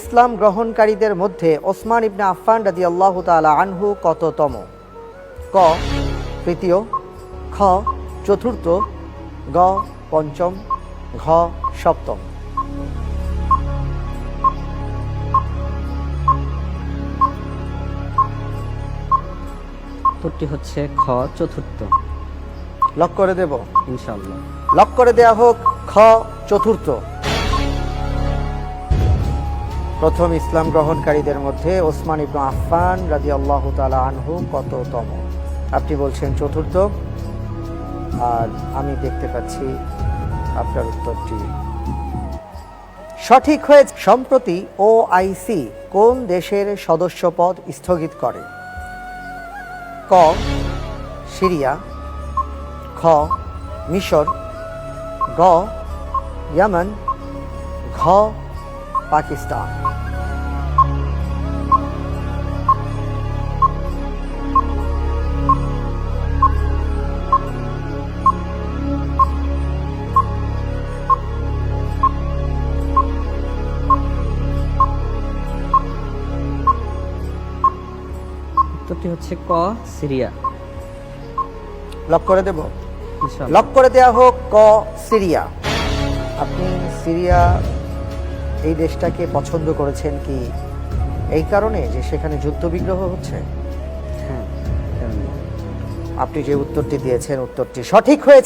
ইসলাম গ্রহণকারীদের মধ্যে ওসমান ইবনে আফফান রাদিয়াল্লাহু তাআলা আনহু কততম? ক তৃতীয়, খ চতুর্থ, গ পঞ্চম, ঘ সপ্তম। উত্তরটি হচ্ছে খ চতুর্থ। লক করে দেব? ইনশাআল্লাহ। লক করে দেয়া হোক খ চতুর্থ। প্রথম ইসলাম গ্রহণকারীদের মধ্যে ওসমান ইবনে আফফান রাদিয়াল্লাহু তাআলা আনহু কততম? আপনি বলছেন চতুর্থ, আর আমি দেখতে পাচ্ছি আপনার উত্তরটি সঠিক হয়েছে। সম্প্রতি ওআইসি কোন দেশের সদস্যপদ স্থগিত করে? ক সিরিয়া, খ মিশর, গ ইয়েমেন, ঘ পাকিস্তান। উত্তরটি হচ্ছে ক সিরিয়া। লক করে দেব? ইনশাআল্লাহ। লক করে দেয়া হোক ক সিরিয়া। আপনি সিরিয়া এই দেশটাকে পছন্দ করেছেন কি এই কারণে যে সেখানে যুদ্ধবিগ্রহ হচ্ছে? হ্যাঁ। আপনি যে উত্তরটি দিয়েছেন উত্তরটি সঠিক হয়েছে।